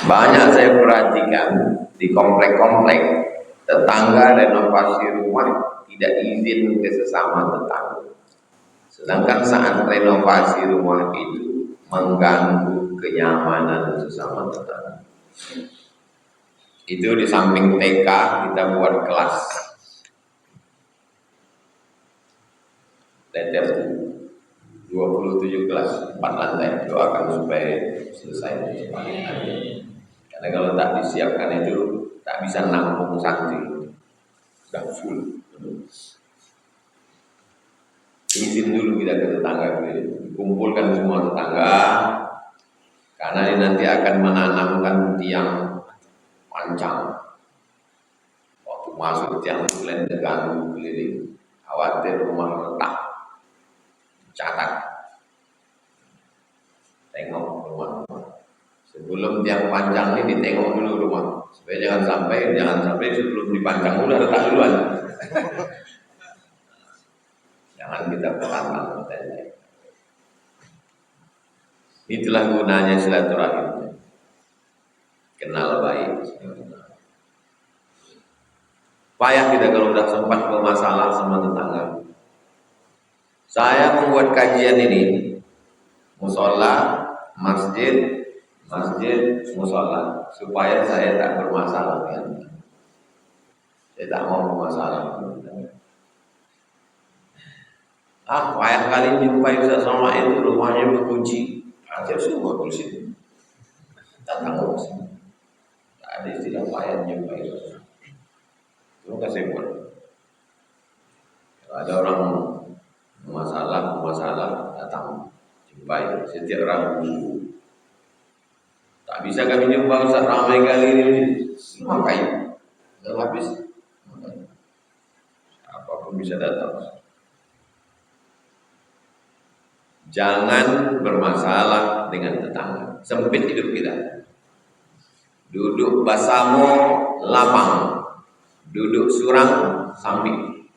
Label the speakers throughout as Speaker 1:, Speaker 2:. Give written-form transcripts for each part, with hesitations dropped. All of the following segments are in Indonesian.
Speaker 1: Banyak saya perhatikan di komplek-komplek tetangga renovasi rumah tidak izin ke sesama tetangga. Sedangkan saat renovasi rumah itu mengganggu kenyamanan sesama tetangga. Itu di samping TK kita buat kelas letter 27 kelas 4 lantai, doakan supaya selesai karena kalau tak disiapkan itu tak bisa nampung santri, sudah full. Izin dulu kita ke tetangga, kumpulkan semua tetangga, karena ini nanti akan menanamkan tiang pancang. Waktu masuk tiang kalian terganggu keliling, khawatir rumah retak. Catat, tengok rumah. Sebelum tiang panjang ini ditengok dulu rumah, supaya jangan sampai sebelum dipanjang udah retak duluan. Jangan kita perantang. Itulah gunanya silaturahim. Kenal baik. Payah kita kalau sudah sempat bermasalah sama tetangga. Saya membuat kajian ini, musola, masjid, musola, supaya saya tak bermasalah dengan. Saya tak mau bermasalah. Payah kali jumpai Ustaz Somad itu rumahnya berkunci, aja semua di sini. Tak tahu sih. Tak ada istilah payah jumpai. Terima kasih buat. Kalau ada orang masalah datang jumpai setiap Rabu. Tak bisa kami jumpa Ustaz ramai kali ini. Ngapain? Tidak habis. Apapun bisa datang. Jangan bermasalah dengan tetangga. Sempit hidup kita. Duduk basamo lapang, duduk surang samping.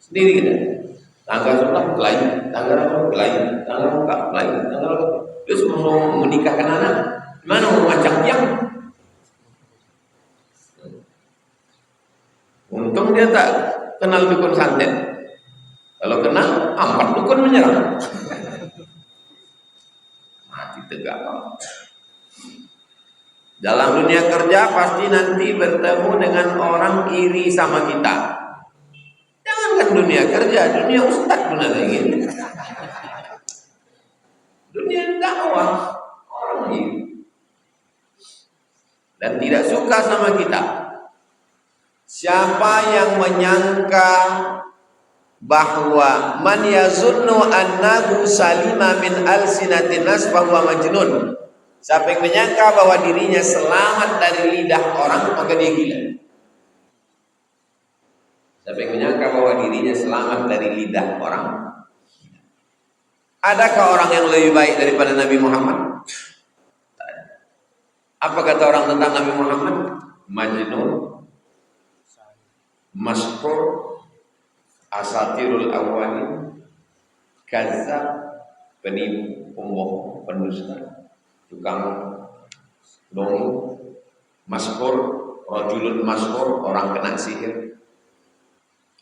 Speaker 1: Sendiri kita. Tangga sudah lain, tangga lain, tangga buka lain, tangga terus mau menikahkan anak, mana mau macam tiang? Untung dia tak kenal dukun santet. Kalau kenal, 4 dukun menyerang. Mati tegak. Dalam dunia kerja pasti nanti bertemu dengan orang iri sama kita. Dunia kerja, dunia ustaz pun ada ingin. Dunia dakwah orang ini dan tidak suka sama kita. Siapa yang menyangka bahwa man yazunnu annahu salima min alsinatin nas bahwa majnun. Siapa yang menyangka bahwa dirinya selamat dari lidah orang, maka dia gila. Siapa yang menyangka bahwa dirinya selamat dari lidah orang? Adakah orang yang lebih baik daripada Nabi Muhammad? Apa kata orang tentang Nabi Muhammad? Majnun, maskur, asatirul awwalin, kazzab, penipu, pembohong, pendusta, tukang dongeng, maskur, rajulun maskur, orang kena sihir.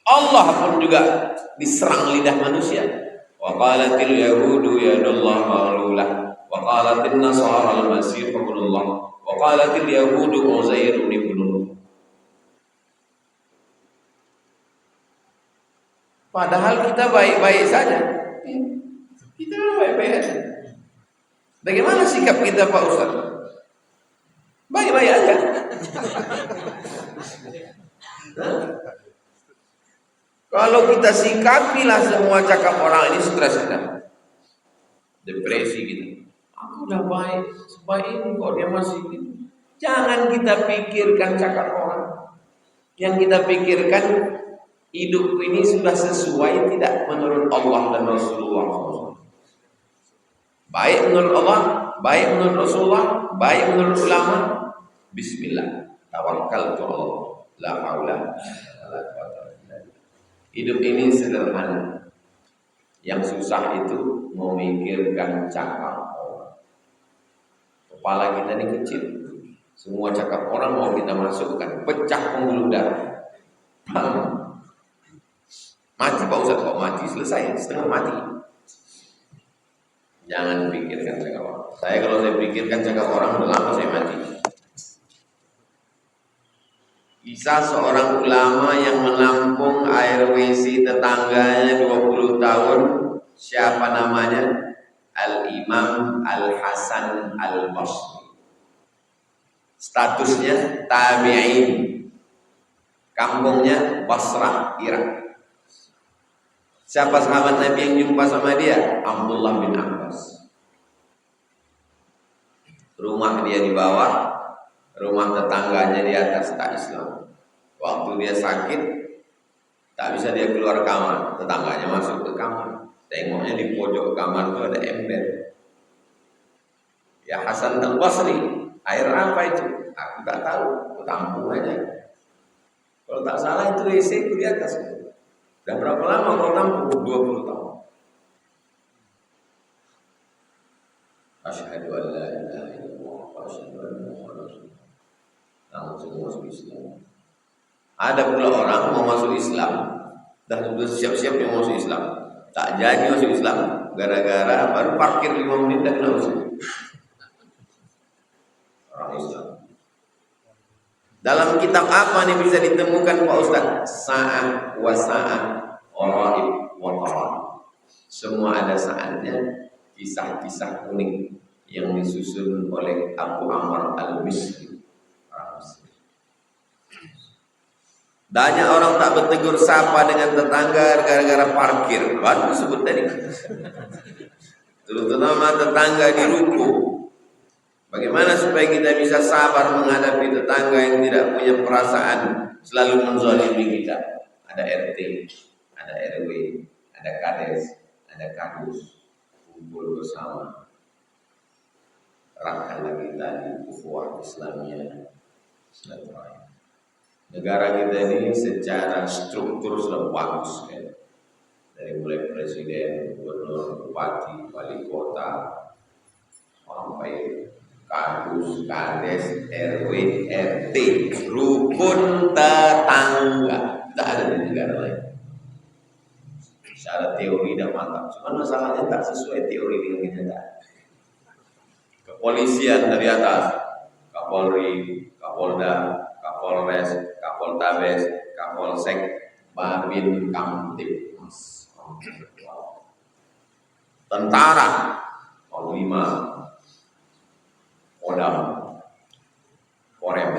Speaker 1: Allah pun juga diserang lidah manusia. Wa qalatil yahudu yadullah maglulah wa qalatin nasara al-masih ibnullah wa qalatil yahudu uzair ibnullah. Padahal kita baik-baik saja. Kita baik-baik saja. Bagaimana sikap kita Pak Ustaz? Baik-baik aja. Kalau kita sikapilah semua cakap orang ini, stres kita, depresi kita. Aku udah baik, sebaik ini kok dia masih gitu. Jangan kita pikirkan cakap orang. Yang kita pikirkan hidup ini sudah sesuai tidak menurut Allah dan Rasulullah. Baik menurut Allah, baik menurut Rasulullah, baik menurut ulama. Bismillah, tawakkaltu Allah, la haula wala quwwata. Hidup ini sederhana. Yang susah itu memikirkan cakap orang. Kepala kita ini kecil. Semua cakap orang mau kita masukkan, pecah pembuluh darah. Mati Pak Ustaz, kok mati? Selesai, setengah mati. Jangan pikirkan cakap orang. Saya kalau saya pikirkan cakap orang, udah lama saya mati. Kisah seorang ulama yang menampung air WC tetangganya 20 tahun. Siapa namanya? Al-Imam Al-Hasan Al-Basri. Statusnya tabi'in. Kampungnya Basrah, Irak. Siapa sahabat Nabi yang jumpa sama dia? Abdullah bin Abbas. Rumah dia di bawah, rumah tetangganya di atas, tak Islam. Waktu dia sakit, tak bisa dia keluar kamar, tetangganya masuk ke kamar. Tengoknya di pojok kamar itu ada ember. Ya Hasan Al-Basri, air apa itu? Aku tak tahu, aku tampung aja. Kalau tak salah itu WC itu di atas. Dan berapa lama kau tampung? 20 tahun. Asyhadu an la ilaha illallah wa asyhadu anna Muhammadar Rasulullah. Langsung masuk Islam. Ada pula orang mau masuk Islam, dah sudah siap-siap yang masuk Islam, tak jadi masuk Islam, gara-gara baru parkir 5 menit dan kena masuk. Orang Islam. Dalam kitab apa nih bisa ditemukan Pak Ustaz? Sa'ah wa sa'ah, Oraib wa Tarab. Semua ada saatnya, kisah-kisah unik yang disusun oleh Abu Amr Al-Misri. Banyak orang tak bertegur sapa dengan tetangga gara-gara parkir. Baru disebut tadi. Terutama tetangga di ruko. Bagaimana supaya kita bisa sabar menghadapi tetangga yang tidak punya perasaan, selalu menzalimi kita? Ada RT, ada RW, ada kades, ada kadus, kumpul bersama. Eratkan lagi tadi ukhuwah Islamiyah. Negara kita ini secara struktur sudah bagus kan? Dari mulai presiden, gubernur, bupati, wali kota, sampai kadus, kades, RW, RT, rukun tetangga. Tak ada di negara lain. Secara teori dan mantap. Cuma masalahnya tak sesuai teori dengan kenyataan. Kepolisian dari atas, Kapolri, Kapolda, Kapolres, Kapoltabes, Kapolsek, Babin Kamtibmas, tentara, Panglima, Kodam, Korem,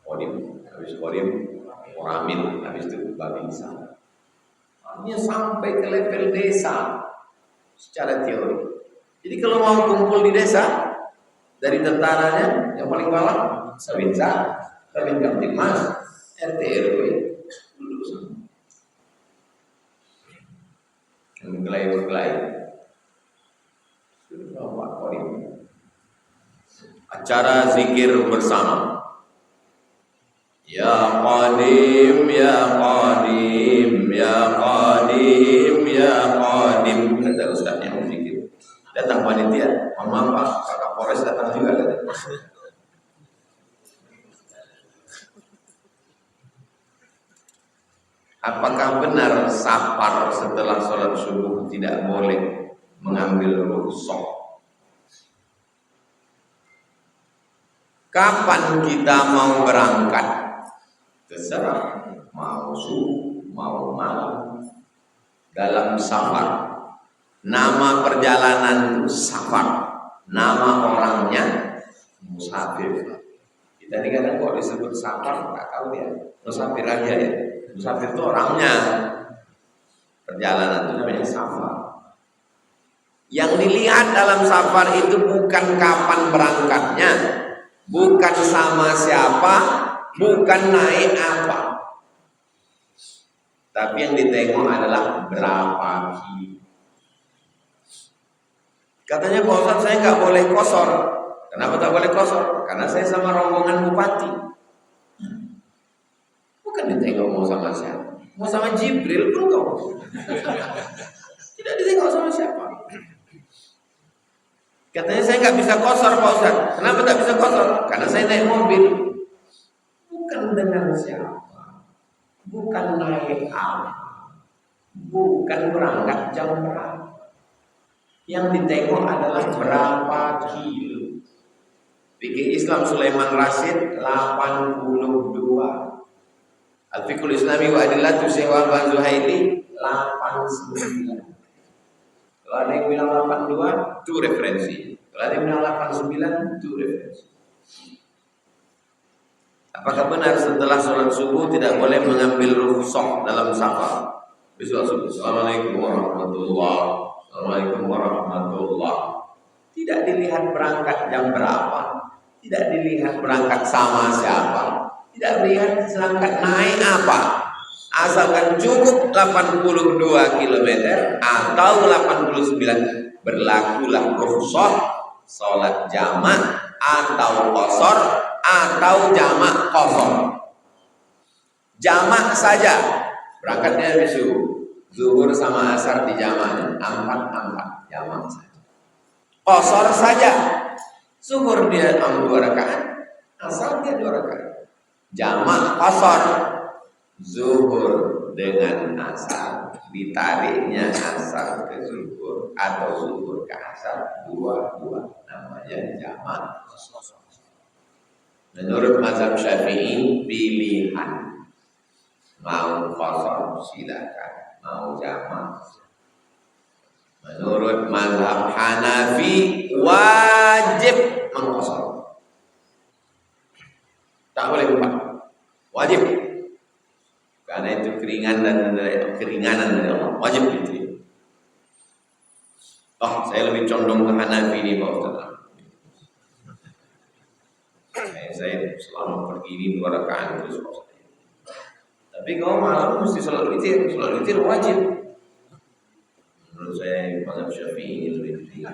Speaker 1: Kodim, habis Kodim, Koramil, habis itu Babinsa. Artinya sampai ke level desa secara teori. Jadi kalau mau kumpul di desa, dari tentaranya yang paling bawah, Babinsa, Babin Kamtibmas, RT RW, duduk sama. Berkelahi. Acara zikir bersama. Ya Qadim, Ya Qadim, Ya Qadim, Ya Qadim. Kata Ustaz yang zikir. Datang panitia, mohon maaf Pak, Kakak Polres datang juga kata. Apakah benar safar setelah sholat subuh tidak boleh mengambil rukhsah? Kapan kita mau berangkat? Terserah, mau subuh, mau malam. Dalam safar, nama perjalanan itu safar, nama orangnya musafir. Kita ini kadang kok disebut safar, nggak tahu dia musafir aja ya. Musafir itu orangnya, perjalanan itu namanya safar. Yang dilihat dalam safar itu bukan kapan berangkatnya, bukan sama siapa, bukan naik apa, tapi yang ditengok adalah berapa kilo. Katanya Pak Ustaz, saya nggak boleh kosor. Kenapa tak boleh kosor? Karena saya sama rombongan bupati. Bukan ditengok mau sama siapa, mau sama Jibril pun kok. Tidak ditengok sama Katanya saya nggak bisa kosor Pak Ustaz. Kenapa nggak bisa kosor? Karena saya naik mobil. Bukan dengan siapa, bukan naik apa, bukan berangkat jam berapa. Yang ditengok adalah berapa kilo. Fikih Islam Sulaiman Rasyid 82. Al-Fiqhul Islami wa Adillatu Syekh Wahab Zuhaili 89. Kalau ada yang bilang 82, itu referensi. Kalau ada yang bilang 89, itu referensi. Apakah benar setelah sholat subuh tidak boleh mengambil rukhsah dalam safar? Besok subuh. Assalamualaikum warahmatullahi wabarakatuh. Assalamualaikum warahmatullahi wabarakatuh. Tidak dilihat berangkat jam berapa, tidak dilihat berangkat sama siapa, tidak dilihat berangkat naik apa. Asalkan cukup 82 km atau 89, berlakulah rukhsah sholat jamak atau qasar atau jamak qasar. Jamak saja berangkatnya besok, zuhur sama asar di jamaknya 4 jamak saja. Qasar saja, zuhur dia 2 rakaat, asar dia 2 rakaat. Jamak qasar, zuhur dengan asar, ditariknya asar ke zuhur atau zuhur ke asar, dua-dua namanya jamak. Menurut mazhab Syafi'i pilihan, mau qasar silakan, mau jamak. Menurut mazhab Hanafi wajib mengqasar, tak boleh lupa, wajib. Karena itu keringanan dari Allah, wajib itu. Oh, saya lebih condong ke Hanafi ini Pak Ustaz. Saya selama pergi ini 2 rakaat terus Pak Ustaz. Tapi kalau malam mesti sholat witir wajib. Menurut saya mazhab Syafi'i ini lebih tinggi.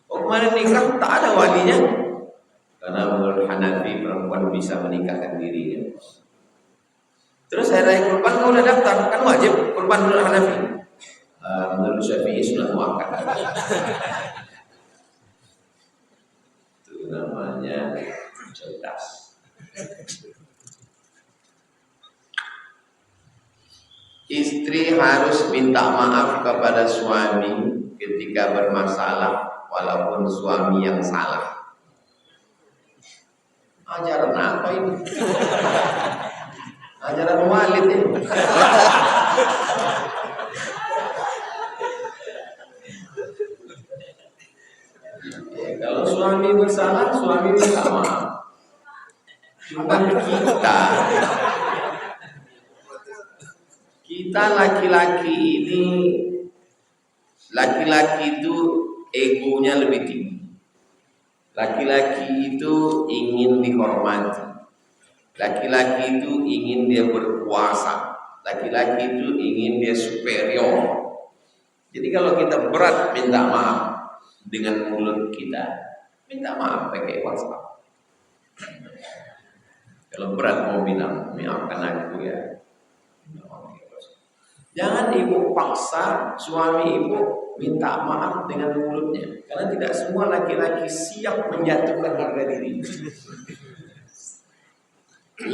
Speaker 1: Oh, kemarin nikah tak ada walinya. Karena menurut Hanafi perempuan bisa menikahkan dirinya. Terus hari raya kurban kau udah daftar, kan wajib kurban menurut Hanafi. Menurut Syafi'i sudah muakkad. Itu namanya cerdas. Istri harus minta maaf kepada suami ketika bermasalah walaupun suami yang salah. Ajaran apa ini? Ajaran walid ini. Ya, kalau suami bersalah, suami minta maaf. Cuma kita laki-laki ini, laki-laki itu egonya lebih tinggi. Laki-laki itu ingin dihormati. Laki-laki itu ingin dia berkuasa. Laki-laki itu ingin dia superior. Jadi kalau kita berat minta maaf dengan mulut kita, minta maaf pakai WhatsApp. Kalau berat mau bilang, maafkan aku ya. Jangan ibu paksa suami ibu minta maaf dengan mulutnya, karena tidak semua laki-laki siap menjatuhkan harga diri.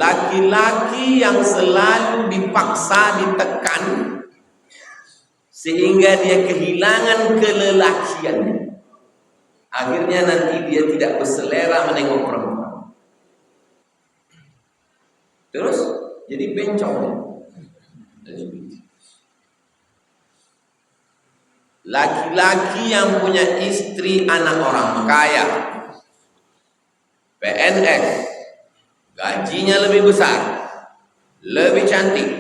Speaker 1: Laki-laki yang selalu dipaksa, ditekan sehingga dia kehilangan kelelakiannya, akhirnya nanti dia tidak berselera menengok perempuan, terus jadi bencong. Laki-laki yang punya istri anak orang kaya, PNS, gajinya lebih besar, lebih cantik,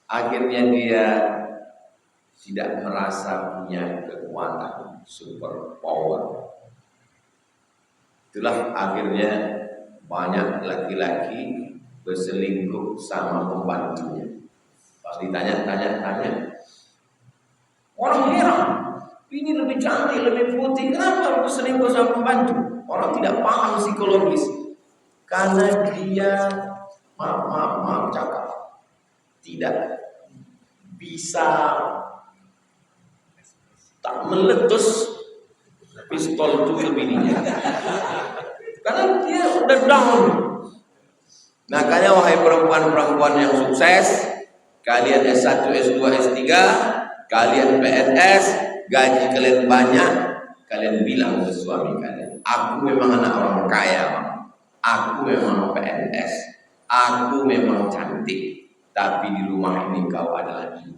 Speaker 1: akhirnya dia tidak merasa punya kekuatan super power. Itulah akhirnya banyak laki-laki berselingkuh sama pembantunya. Pas ditanya-tanya, orang heran, ini lebih cantik, lebih putih, kenapa harus selingkuh sama pembantu? Orang tidak paham psikologis, karena dia maaf cakap, tidak bisa tak meletus pistol itu ke bininya. Karena dia udah down. Makanya wahai perempuan-perempuan yang sukses, kalian S1, S2, S3, kalian PNS, gaji kalian banyak, kalian bilang ke suami kalian, aku memang anak orang kaya, aku memang PNS, aku memang cantik, tapi di rumah ini kau adalah ibu.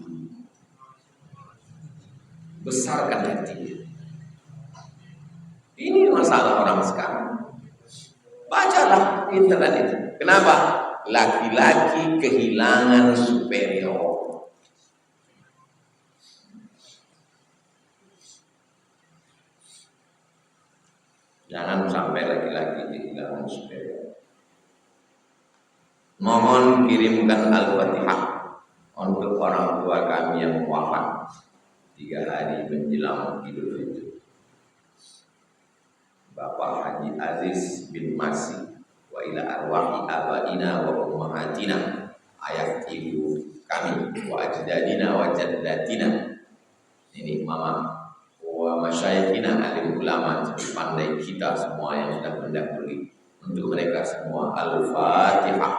Speaker 1: Besarkan hatinya. Ini masalah orang sekarang. Bacalah internet itu. Kenapa? Laki-laki kehilangan superior. Jangan sampai laki-laki kehilangan superior. Mohon kirimkan Al-Fatihah untuk orang tua kami yang wafat 3 hari menjelang Idul Fitri. Bapak Haji Aziz bin Masih wa ila arwahi abaina wa ummahatina, ayah ibu kami, wa ajdadina wa jaddatina, ini mama, wa masyayikhina alim ulama, pandai kita semua yang sudah mendahului, untuk mereka semua. Al-Fatihah.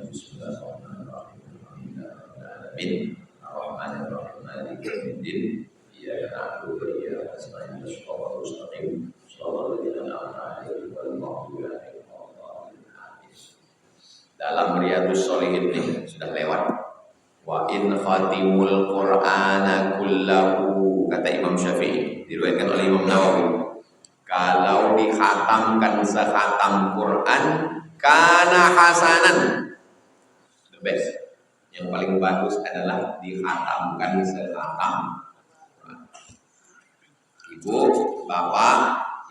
Speaker 1: Bismillahirrahmanirrahim. Ar-Rahmanir-Rahim. Maliki yaumiddin. Iyyaka na'budu wa iyyaka nasta'in. Shiratal mustaqim. Shiratal ladzina an'amta 'alaihim ghairil maghdubi 'alaihim waladdallin. Dalam Riyadhus Shalihin ini sudah lewat. Wa in khatimul Qur'ana kullahu, kata Imam Syafi'i, diriwayatkan oleh Imam Nawawi, kalau dikhatamkan sekhatam Quran kana hasanan, the best. Yang paling bagus adalah dikhatamkan sekhatam. Ibu, bapak,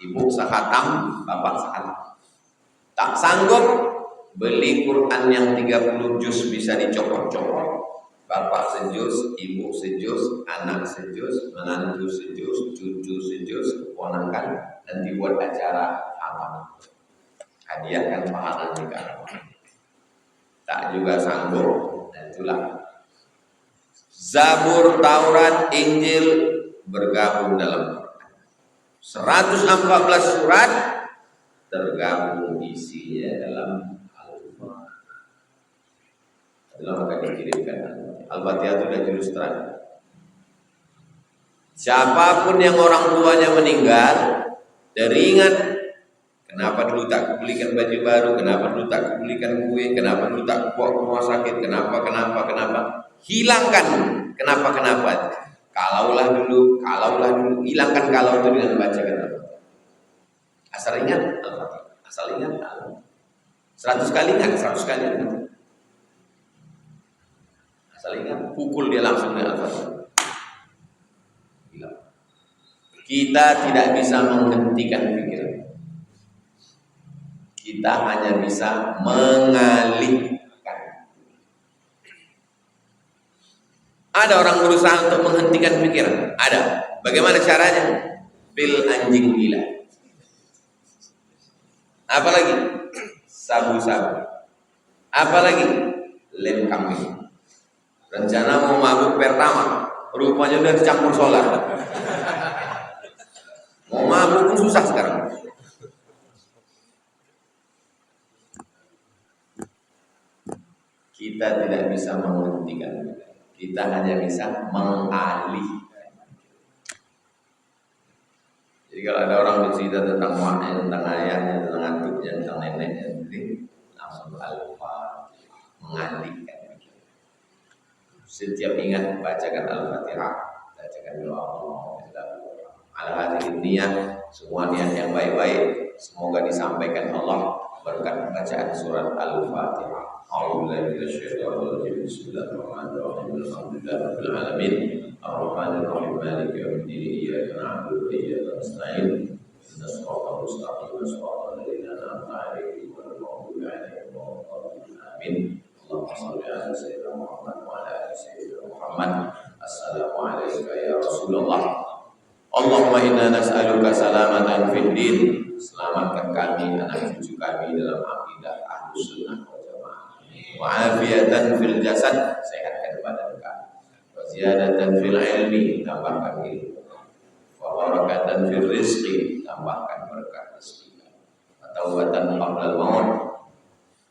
Speaker 1: ibu sekhatam, bapak sekhatam. Tak sanggup, beli Quran yang 30 juz bisa dicopot-copot. Bapak sejuz, ibu sejuz, anak sejuz, menantu sejuz, cucu sejuz, keponakan, dan dibuat acara apa? Hadiahkan pahala nikah. Tak juga sanggup, dan itulah Zabur, Taurat, Injil bergabung dalam 114 surat tergabung isinya dalam Al-Fatihah. Adalah maka dikirimkan Al-Fatihah itu sudah jurus terang. Siapapun yang orang tuanya meninggal, teringat kenapa dulu tak belikan baju baru, kenapa dulu tak belikan kue, kenapa dulu tak bawa ke rumah sakit, kenapa, hilangkan kenapa. Kalaulah dulu, hilangkan kalau itu dengan bacakan Al-Fatihah. Asal ingat Al-Fatihah, asal ingat Al-Fatihah. 100 kali ingat, 100 kali ingat. Asal ingat, pukul dia langsung dengan Al-Fatihah. Kita tidak bisa menghentikan pikiran. Kita hanya bisa mengalihkan. Ada orang berusaha untuk menghentikan pikiran. Ada. Bagaimana caranya? Pil anjing gila. Apalagi? Sabu-sabu. Apalagi? Lem kambing. Rencana mau mabuk pertama, rupanya udah dicampur solar. Mau mabuk pun susah sekarang. Kita tidak bisa menghentikan. Kita hanya bisa mengalih. Jadi kalau ada orang bercerita tentang maknya, tentang ayahnya, tentang anaknya, tentang neneknya, langsung Al-Fatihah, mengalihkan. Setiap ingat bacakan Al-Fatihah, bacakan doa Allah. Al-Hadid niat, semua niat yang baik-baik semoga disampaikan Allah berkat bacaan surat Al-Fatihah. A'udzubillahi minasyaitonir rajim. Bismillahirrahmanirrahim. Alhamdulillahirabbil alamin. Ar-Rahmanir-Rahim. Maliki yaumiddin. Iyyaka na'budu wa iyyaka nasta'in. Ihdinas siratal mustaqim. Shiratal ladzina an'amta 'alaihim ghairil maghdubi 'alaihim waladdallin. Amin. Allahumma shalli 'ala sayyidina Muhammad wa 'ala ali sayyidina Muhammad. Assalamu alayka ya Rasulullah. Allahumma inna nas'aluka salamatan fid din. Selamatkan kami, anak cucu kami dalam akidah Ahlus Sunnah wal Jamaah. Wa afiyatan fil jasad, sehatkan badan kami. Wa ziyadatan fil ilmi, tambahkan ilmu, wa barakatan fil rizqi, tambahkan berkah rezeki, taubatan qabla al-maut,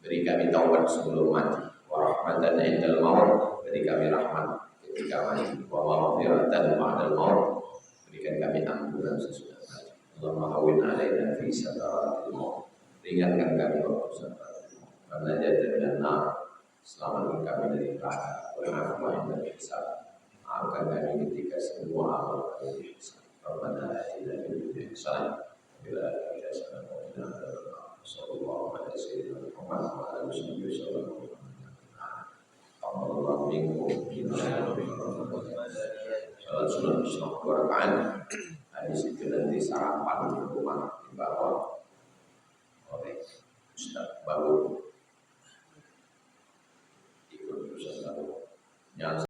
Speaker 1: beri kami taubat sebelum mati, wa rahmatan indal maut, beri kami rahmat ketika mati, wa maghfiratan ba'dal maut, berikan kami ampunan sesudah mati. Allahumma hawwin alaina fi sakaratil maut, ringankan kami waktu sakaratil maut, wa najatan minan nar, selamatkan kami dari neraka, wa afwan dari hisab, maafkan kami ketika semua amal kami dihisab. Rabbana atina fid dunya hasanah wa fil akhirati hasanah wa qina adzabannar. Sallallahu alaihi wasallam Muhammad wa ala alihi wasallam. Allahu minkum salat sunat Islam Quran. Hadis itu nanti sarapan di rumah dibawa oleh Ustaz Baru, ikut Ustaz Baru yang